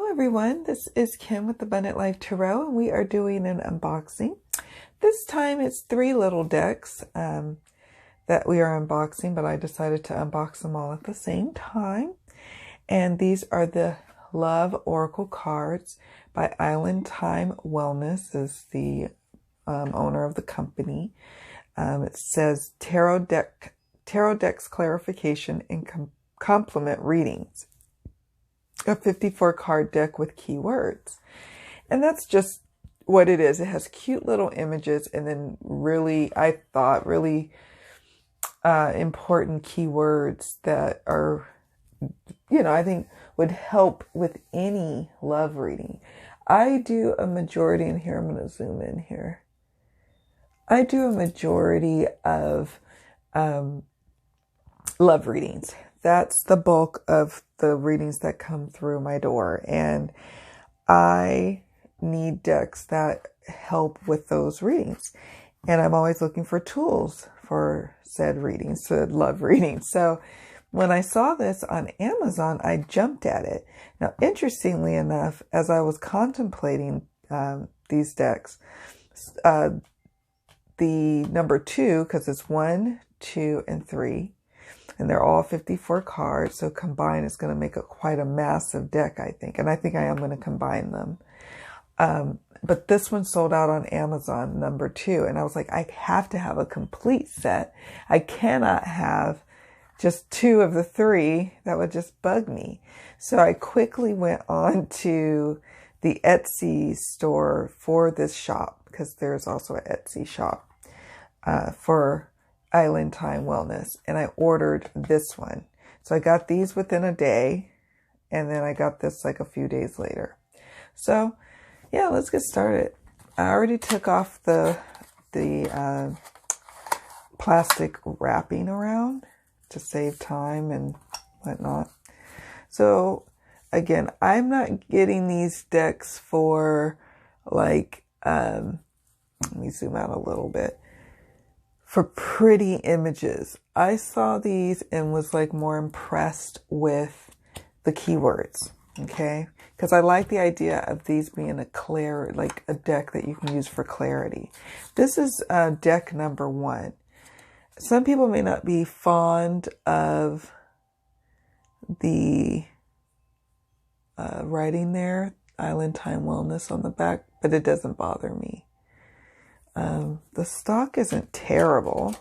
Hello everyone, this is Kim with Abundant Life Tarot, and we are doing an unboxing. This time it's 3 little decks that we are unboxing, but I decided to unbox them all at the same time. And these are the Love Oracle cards by Island Time Wellness, is the owner of the company. It says Tarot Decks Clarification and Complement Readings. A 54 card deck with keywords. And that's just what it is. It has cute little images and then really, I thought, really important keywords that are, I think would help with any love reading. I do a majority, and here I'm going to zoom in here. I do a majority of love readings. That's the bulk of the readings that come through my door. And I need decks that help with those readings. And I'm always looking for tools for said readings, said love readings. So when I saw this on Amazon, I jumped at it. Now, interestingly enough, as I was contemplating these decks, the number 2, because it's 1, 2, and 3, and they're all 54 cards, so combined it's going to make quite a massive deck, I think. And I think I am going to combine them. But this one sold out on Amazon, number 2. And I was like, I have to have a complete set. I cannot have just 2 of the 3. That would just bug me. So I quickly went on to the Etsy store for this shop, because there's also an Etsy shop for Island Time Wellness, and I ordered this one. So I got these within a day, and then I got this like a few days later. So yeah, let's get started. I already took off the plastic wrapping around to save time and whatnot. So again, I'm not getting these decks for like, let me zoom out a little bit, for pretty images. I saw these and was like more impressed with the keywords, okay? Because I like the idea of these being like a deck that you can use for clarity. This is deck number 1. Some people may not be fond of the writing there, Island Time Wellness on the back, but it doesn't bother me. The stock isn't terrible.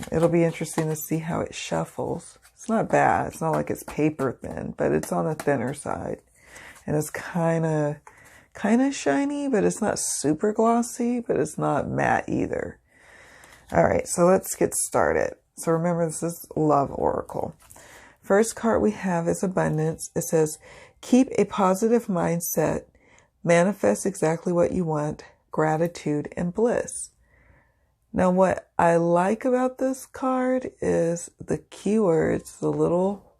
It'll be interesting to see how it shuffles. It's not bad. It's not like it's paper thin, but it's on the thinner side. And it's kind of shiny, but it's not super glossy, but it's not matte either. All right, so let's get started. So remember, this is Love Oracle. First card we have is Abundance. It says, keep a positive mindset, manifest exactly what you want, gratitude and bliss. Now, what I like about this card is the keywords, the little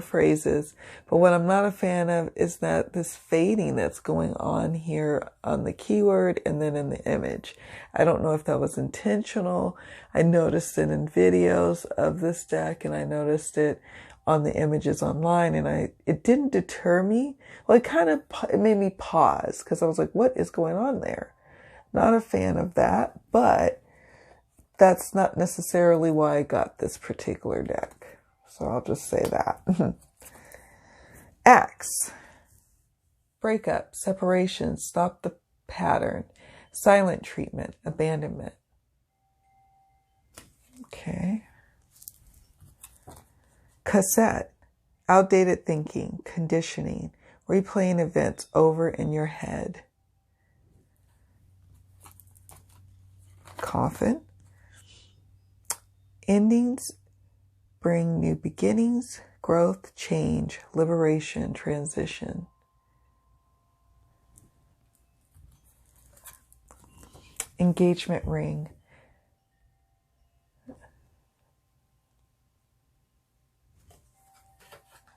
phrases. But what I'm not a fan of is that this fading that's going on here on the keyword and then in the image. I don't know if that was intentional. I noticed it in videos of this deck, and I noticed it on the images online, and it didn't deter me. Well, it made me pause, because I was like, what is going on there? Not a fan of that, but that's not necessarily why I got this particular deck. So I'll just say that. Axe. Breakup, separation, stop the pattern, silent treatment, abandonment. Okay. Cassette. Outdated thinking, conditioning, replaying events over in your head. Coffin. Endings bring new beginnings, growth, change, liberation, transition. Engagement ring.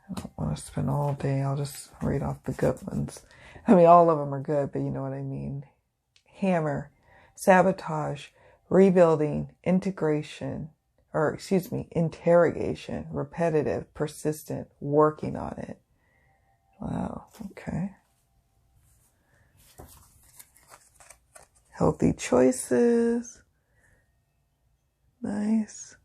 I don't want to spend all day. I'll just read off the good ones. I mean, all of them are good, but you know what I mean. Hammer. Sabotage, rebuilding, interrogation, repetitive, persistent, working on it. Wow, okay. Healthy choices. Nice.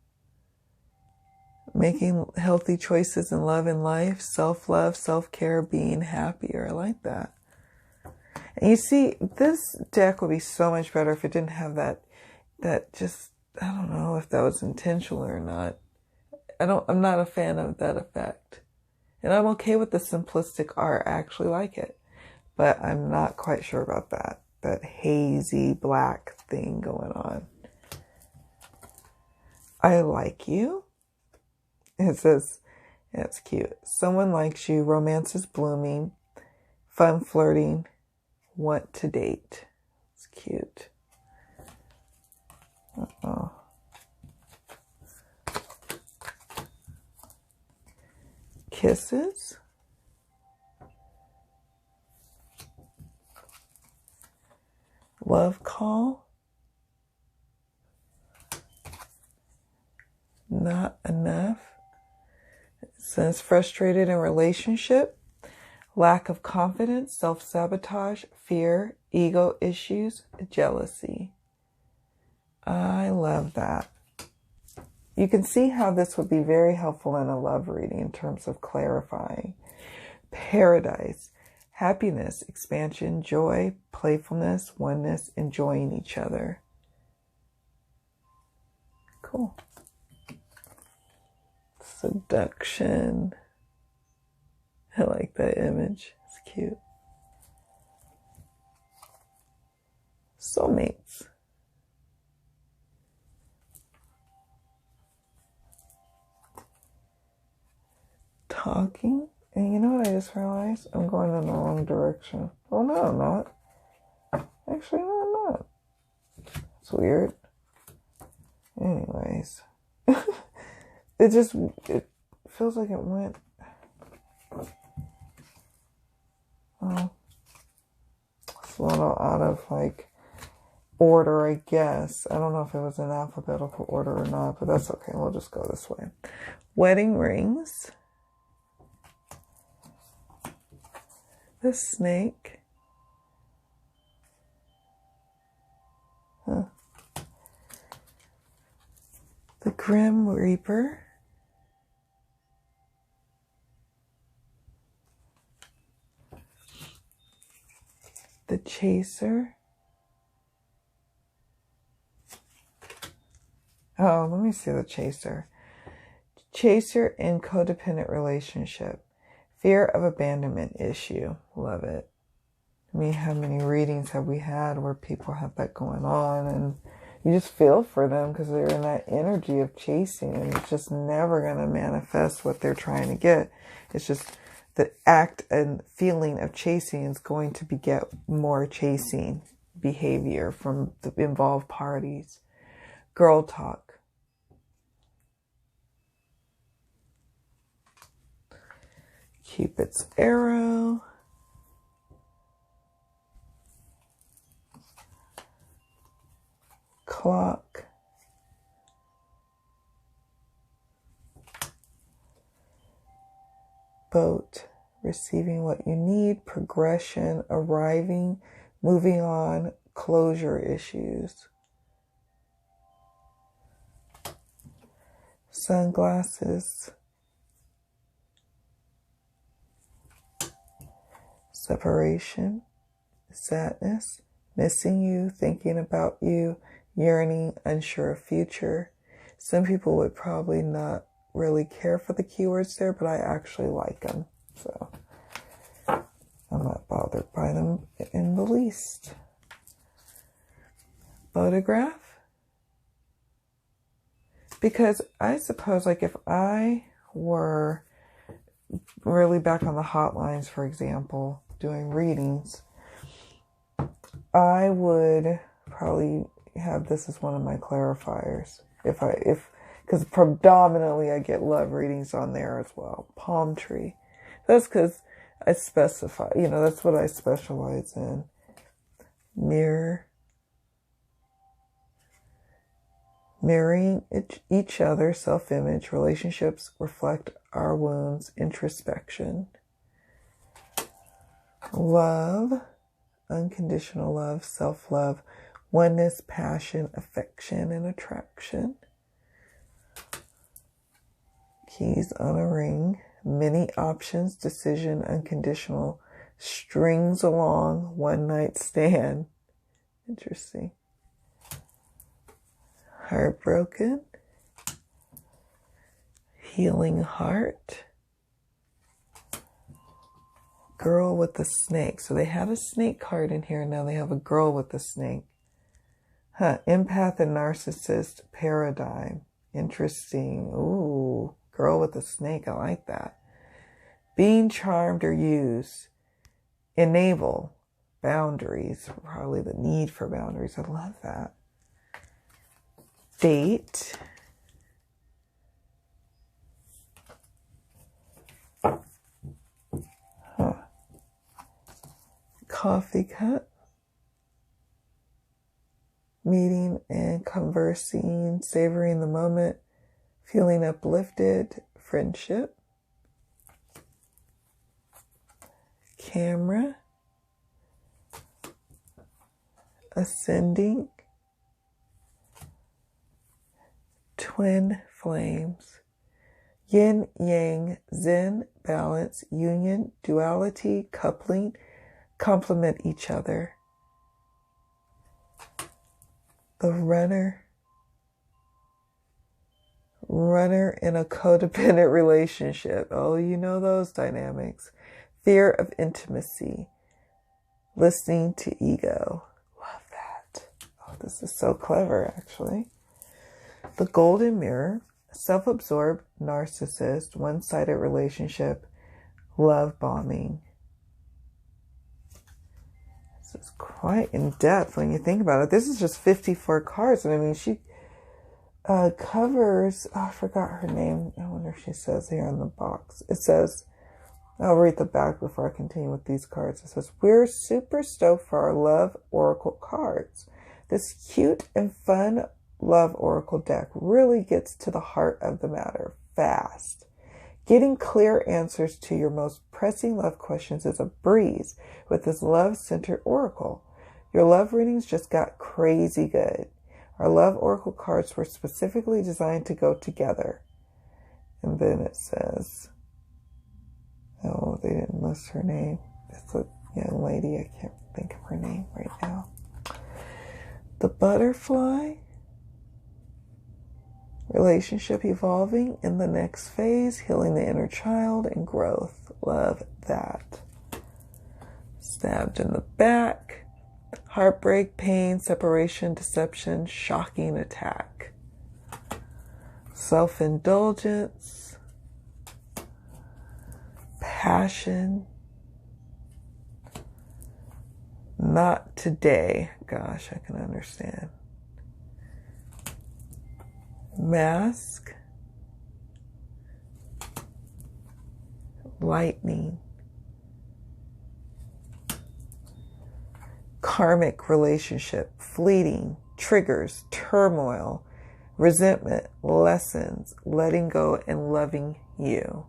Making healthy choices in love and life. Self-love, self-care, being happier. I like that. And you see, this deck would be so much better if it didn't have that just, I don't know if that was intentional or not. I'm not a fan of that effect. And I'm okay with the simplistic art. I actually like it. But I'm not quite sure about that hazy black thing going on. I like you. It says, it's cute. Someone likes you. Romance is blooming. Fun flirting. Want to date. It's cute. Uh-oh. Kisses. Love call. Not enough. It says frustrated in relationship. Lack of confidence, self-sabotage, fear, ego issues, jealousy. I love that. You can see how this would be very helpful in a love reading in terms of clarifying. Paradise, happiness, expansion, joy, playfulness, oneness, enjoying each other. Cool. Seduction. I like that image. It's cute. Soulmates. Talking. And you know what I just realized? I'm going in the wrong direction. Oh, no, I'm not. Actually, no, I'm not. It's weird. Anyways. It feels like it went... Oh. It's a little out of, like, order, I guess. I don't know if it was in alphabetical order or not, but that's okay. We'll just go this way. Wedding rings. The snake. Huh. The Grim Reaper. The Chaser. Oh, let me see the Chaser. Chaser in codependent relationship. Fear of abandonment issue. Love it. I mean, how many readings have we had where people have that going on, and you just feel for them because they're in that energy of chasing, and it's just never going to manifest what they're trying to get. It's just the act and feeling of chasing is going to beget more chasing behavior from the involved parties. Girl talk. Cupid's arrow. Clock. Boat. Receiving what you need. Progression. Arriving. Moving on. Closure issues. Sunglasses. Separation. Sadness. Missing you. Thinking about you. Yearning. Unsure of future. Some people would probably not really care for the keywords there, but I actually like them. So I'm not bothered by them in the least. Photograph. Because I suppose, like, if I were really back on the hotlines, for example, doing readings, I would probably have this as one of my clarifiers. Because predominantly I get love readings on there as well. Palm tree. That's because I specify, that's what I specialize in. Mirror. Mirroring each other, self-image, relationships reflect our wounds, introspection. Love, unconditional love, self-love, oneness, passion, affection, and attraction. Keys on a ring, many options, decision, unconditional, strings along, one night stand. Interesting. Heartbroken, healing heart, girl with the snake. So they had a snake card in here, and now they have a girl with the snake. Empath and narcissist paradigm. Interesting. Ooh, girl with the snake. I like that. Being charmed or used. Enable. Boundaries. Probably the need for boundaries. I love that. Date. Coffee cup. Meeting and conversing, savoring the moment, feeling uplifted, friendship. Camera. Ascending. Twin flames. Yin, yang, zen, balance, union, duality, coupling, complement each other. The runner in a codependent relationship. Oh, you know those dynamics. Fear of intimacy. Listening to ego. Love that. Oh, this is so clever, actually. The golden mirror. Self-absorbed narcissist. One-sided relationship. Love bombing. This is quite in depth when you think about it. This is just 54 cards. And I mean, she covers, I forgot her name. I wonder if she says here on the box. It says, I'll read the back before I continue with these cards. It says, we're super stoked for our love oracle cards. This cute and fun love oracle deck really gets to the heart of the matter fast. Getting clear answers to your most pressing love questions is a breeze with this love-centered oracle. Your love readings just got crazy good. Our love oracle cards were specifically designed to go together. And then it says, oh, they didn't list her name. It's a young lady. I can't think of her name right now. The butterfly. Relationship evolving in the next phase, healing the inner child and growth. Love that. Stabbed in the back. Heartbreak, pain, separation, deception, shocking attack. Self-indulgence. Passion. Not today. Gosh, I can understand. Mask, lightning, karmic relationship, fleeting, triggers, turmoil, resentment, lessons, letting go and loving you.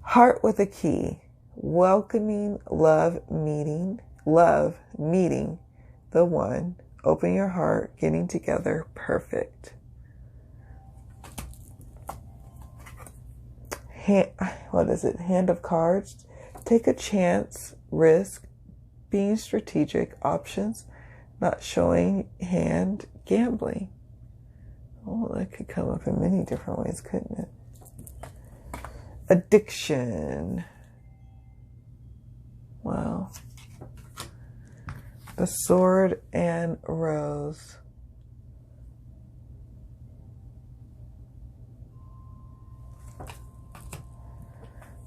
Heart with a key, welcoming, love meeting the one. Open your heart, getting together, perfect. Hand of cards. Take a chance, risk, being strategic, options, not showing hand, gambling. Oh, that could come up in many different ways, couldn't it? Addiction. Wow. The sword and rose.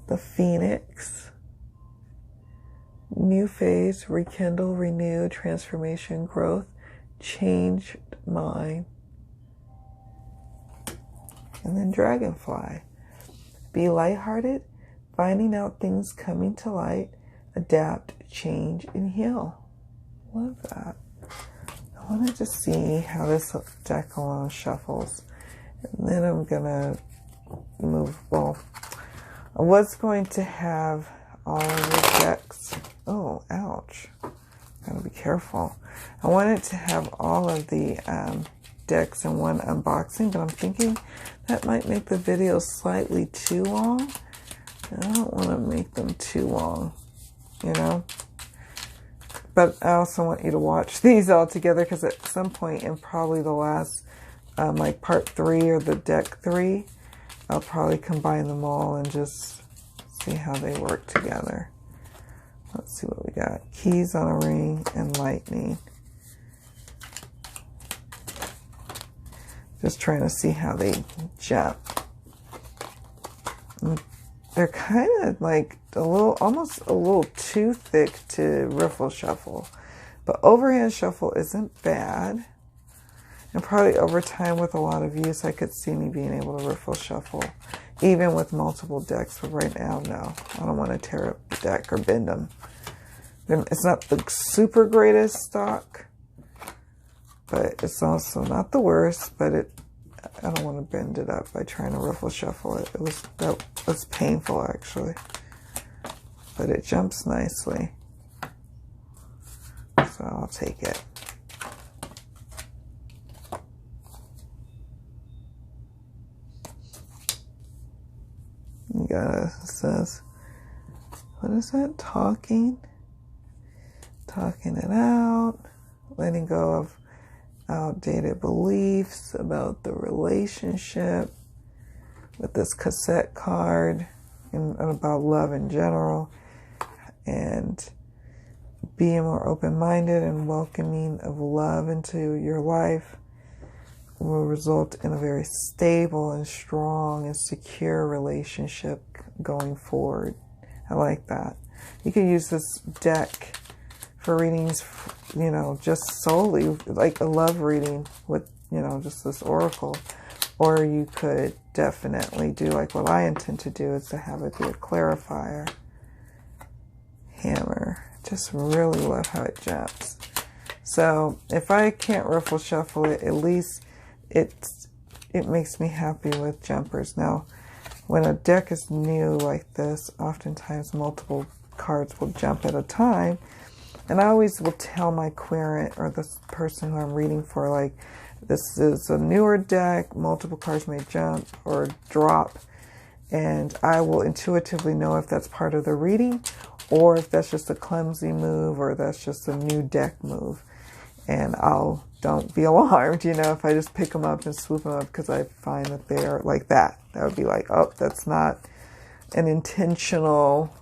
The phoenix. New phase, rekindle, renew, transformation, growth, changed mind. And then dragonfly. Be lighthearted, finding out things coming to light, adapt, change, and heal. Love that. I wanted to see how this deck alone shuffles. And then I'm going to move, well, I was going to have all of the decks. Oh, ouch. Gotta be careful. I wanted to have all of the decks in one unboxing, but I'm thinking that might make the video slightly too long. I don't want to make them too long, you know. But I also want you to watch these all together, because at some point in probably the last, like part 3 or the deck 3, I'll probably combine them all and just see how they work together. Let's see what we got. Keys on a ring and lightning. Just trying to see how they jump. They're kind of like almost a little too thick to riffle shuffle. But overhand shuffle isn't bad. And probably over time with a lot of use, I could see me being able to riffle shuffle, even with multiple decks. But right now, no. I don't want to tear up the deck or bend them. It's not the super greatest stock, but it's also not the worst. But I don't want to bend it up by trying to riffle shuffle it. That was painful, actually. But it jumps nicely, so I'll take it. You gotta, it says, what is that? Talking it out, letting go of outdated beliefs about the relationship with this cassette card, and about love in general, and being more open-minded and welcoming of love into your life will result in a very stable and strong and secure relationship going forward. I like that. You can use this deck for readings, you know, just solely like a love reading with, you know, just this oracle. Or you could definitely do like what I intend to do, is to have it be a clarifier. Hammer. Just really love how it jumps. So if I can't riffle shuffle it, at least it makes me happy with jumpers. Now, when a deck is new like this, oftentimes multiple cards will jump at a time. And I always will tell my querent or the person who I'm reading for, like, this is a newer deck, multiple cards may jump or drop, and I will intuitively know if that's part of the reading or if that's just a clumsy move or that's just a new deck move. And don't be alarmed, you know, if I just pick them up and swoop them up because I find that they are like that. That would be like, oh, that's not an intentional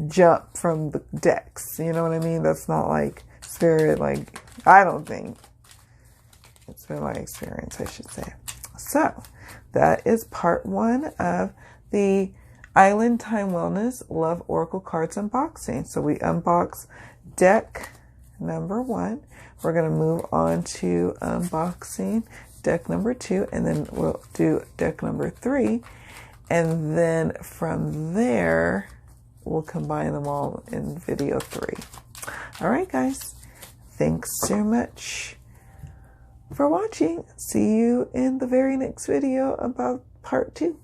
jump from the decks. You know what I mean? That's not like spirit, like, I don't think. It's been my experience, I should say. So, that is part 1 of the Island Time Wellness Love Oracle Cards unboxing. So we unbox deck number 1. We're going to move on to unboxing deck number 2, and then we'll do deck number 3. And then from there, we'll combine them all in video 3. All right, guys. Thanks so much for watching. See you in the very next video about part 2.